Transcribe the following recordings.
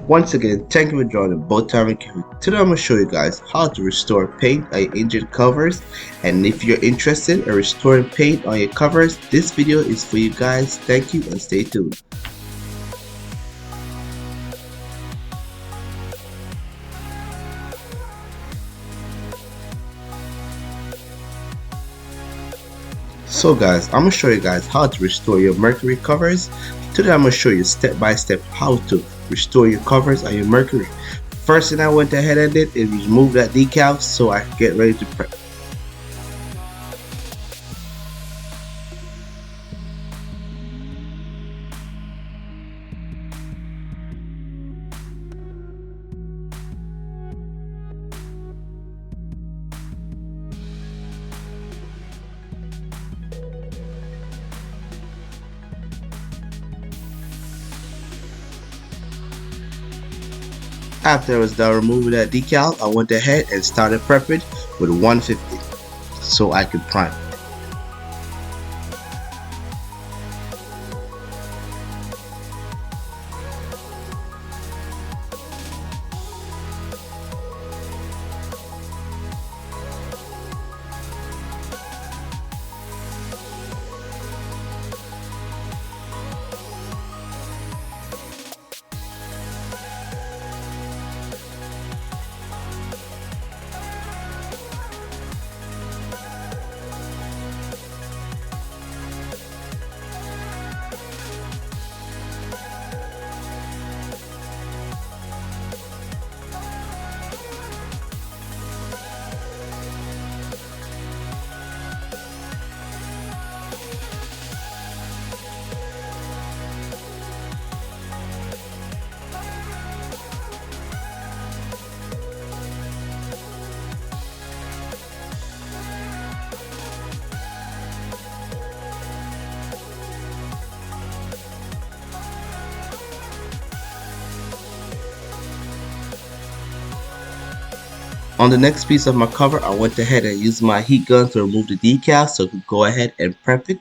Once again, thank you for joining both time and Kiwi. Today I'm going to show you guys how to restore paint on your engine covers, and if you're interested in restoring paint on your covers, this video is for you guys. Thank you and stay tuned. So guys, I'm going to show you guys how to restore your Mercury covers. Today I'm going to show you step by step how to restore your covers on your Mercury. First thing I went ahead and did is remove that decal so I can get ready to prep. After I was done removing that decal, I went ahead and started prepping with 150 so I could prime. On the next piece of my cover, I went ahead and used my heat gun to remove the decal so I could go ahead and prep it.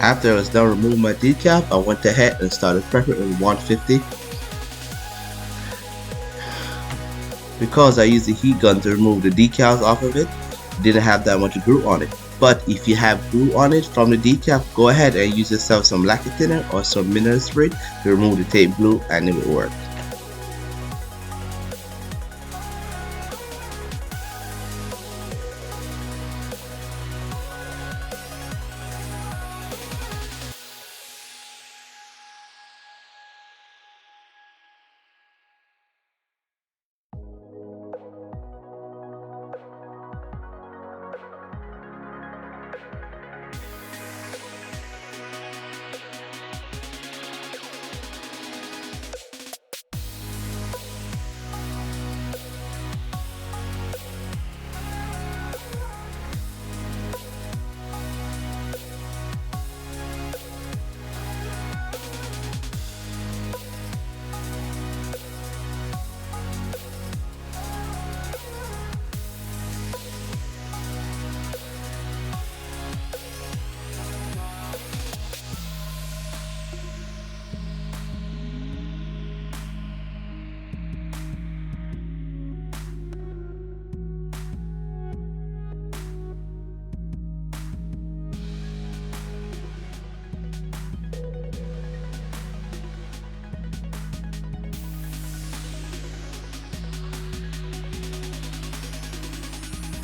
After I was done removing my decal, I went ahead and started prepping with 150. Because I used the heat gun to remove the decals off of it, didn't have that much glue on it. But if you have glue on it from the decal, go ahead and use yourself some lacquer thinner or some mineral spray to remove the tape glue and it will work.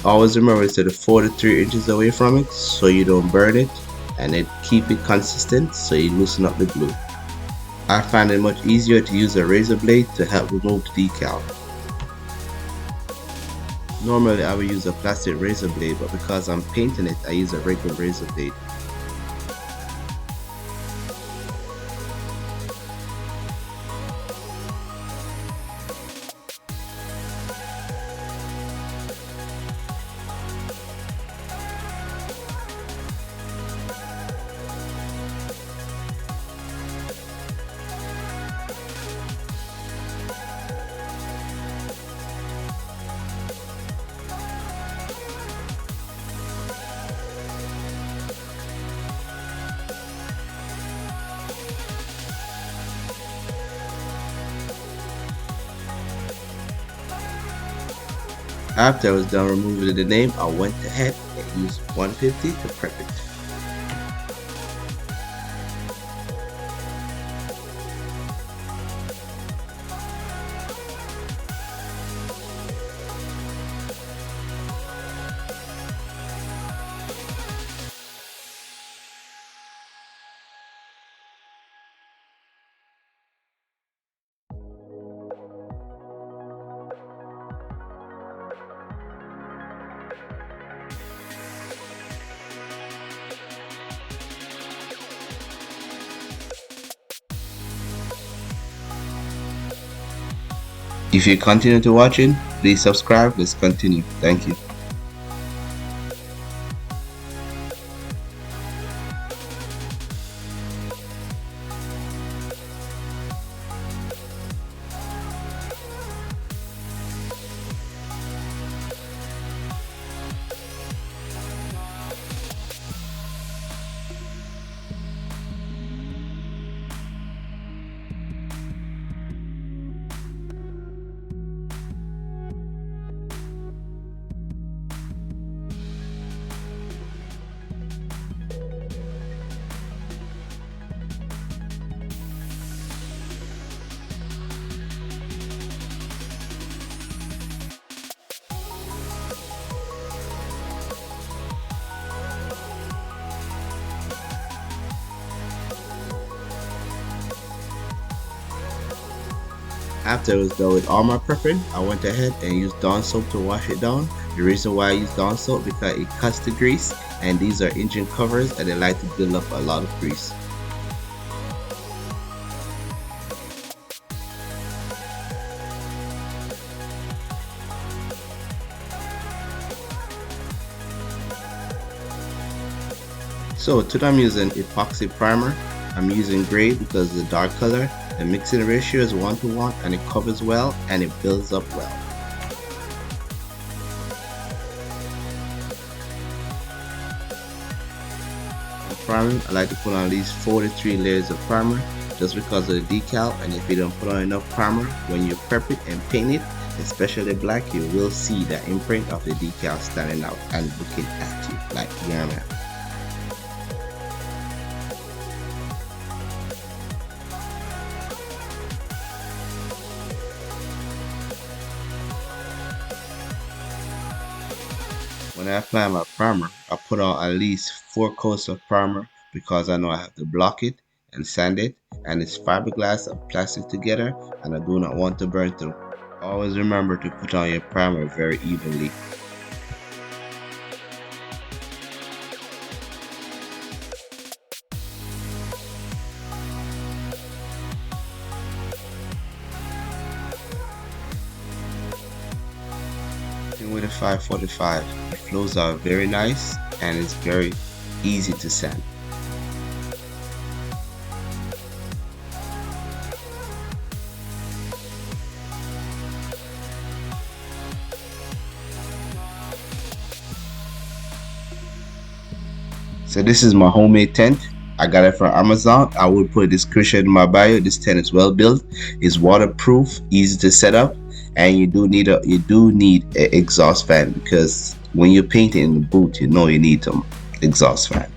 Always remember to the 4 to 3 inches away from it so you don't burn it, and then keep it consistent so you loosen up the glue. I find it much easier to use a razor blade to help remove the decal. Normally I would use a plastic razor blade, but because I'm painting it, I use a regular razor blade. After I was done removing the name, I went ahead and used 150 to prep it. If you continue to watching, please subscribe. Let's continue. Thank you. After I was done with all my prepping, I went ahead and used Dawn soap to wash it down. The reason why I use Dawn soap because it cuts the grease, and these are engine covers and they like to build up a lot of grease. So today I'm using epoxy primer. I'm using gray because the dark color. The mixing ratio is 1:1 and it covers well and it builds up well. For priming, I like to put on at least 4 to 3 layers of primer just because of the decal, and if you don't put on enough primer, when you prep it and paint it, especially black, you will see the imprint of the decal standing out and looking at you like, yeah man. When I apply my primer, I put on at least 4 coats of primer because I know I have to block it and sand it, and it's fiberglass and plastic together, and I do not want to burn through. Always remember to put on your primer very evenly. With a 545, it flows out very nice and it's very easy to sand. So this is my homemade tent. I got it from Amazon. I will put a description in my bio. This tent is well built, it's waterproof, easy to set up, and you do need an exhaust fan because when you're painting in the boot, you know you need some exhaust fan.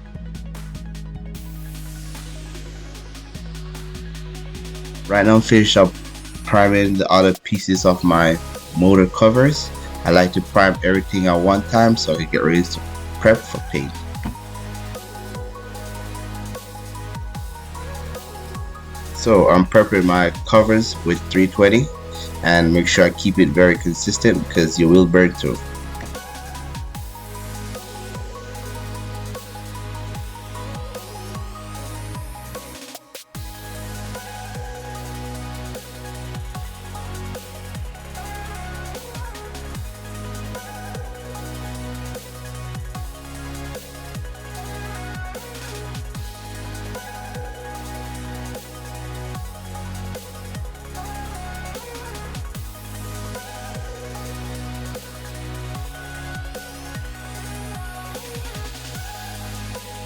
Right now I'm finished up priming the other pieces of my motor covers. I like to prime everything at one time so I can get ready to prep for paint. So I'm prepping my covers with 320 and make sure I keep it very consistent because you will burn through.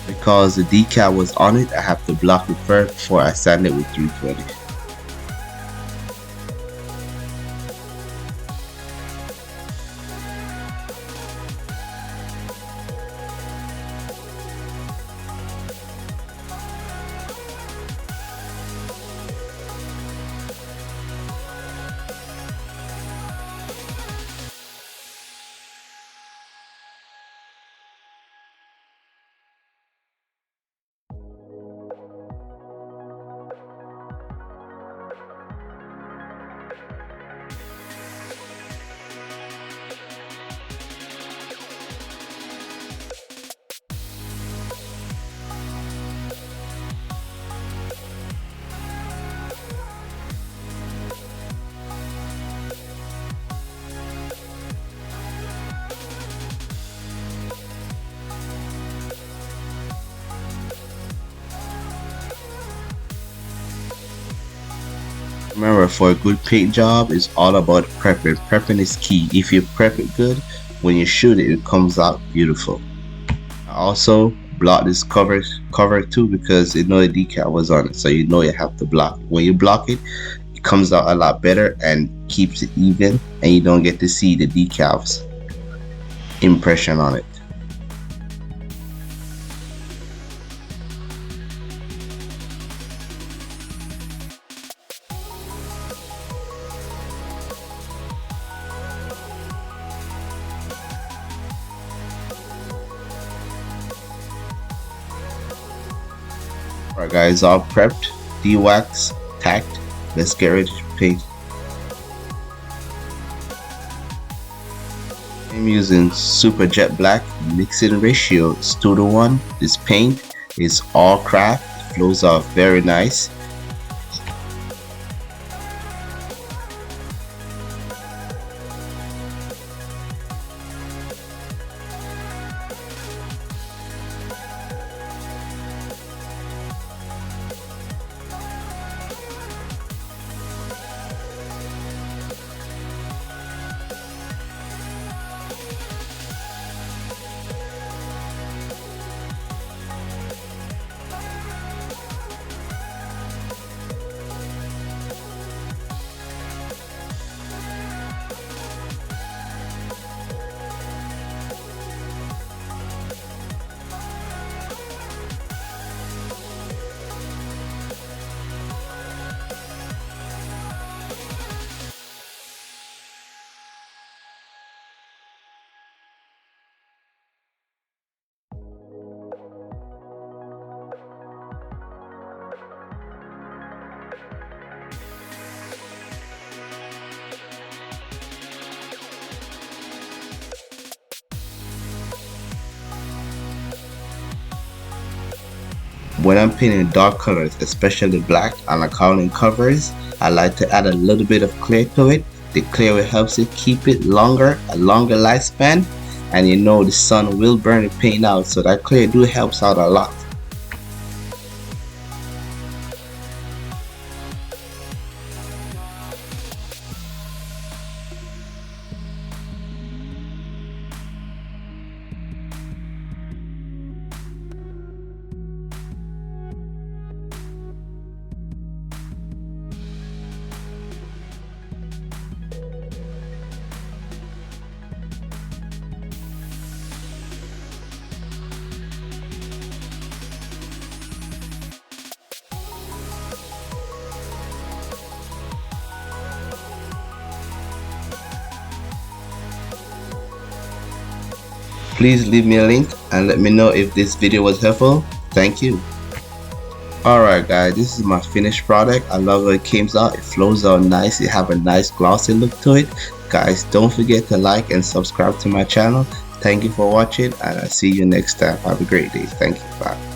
Because the decal was on it, I have to block it first before I sand it with 320. Remember, for a good paint job, it's all about prepping. Prepping is key. If you prep it good, when you shoot it, it comes out beautiful. I also block this cover too because you know the decal was on it, so you know you have to block. When you block it, it comes out a lot better and keeps it even, and you don't get to see the decals impression on it. Alright guys, all prepped, de-wax, tacked. Let's get ready to paint. I'm using Super Jet Black. Mixing ratio is 2:1. This paint is all craft. It flows off very nice. When I'm painting dark colors, especially black on the Cowling covers, I like to add a little bit of clear to it. The clear helps it keep it longer, a longer lifespan, and you know the sun will burn the paint out, so that clear do helps out a lot. Please leave me a link and let me know if this video was helpful. Thank you. Alright guys, this is my finished product. I love how it came out. It flows out nice. It have a nice glossy look to it. Guys, don't forget to like and subscribe to my channel. Thank you for watching, and I'll see you next time. Have a great day. Thank you. Bye.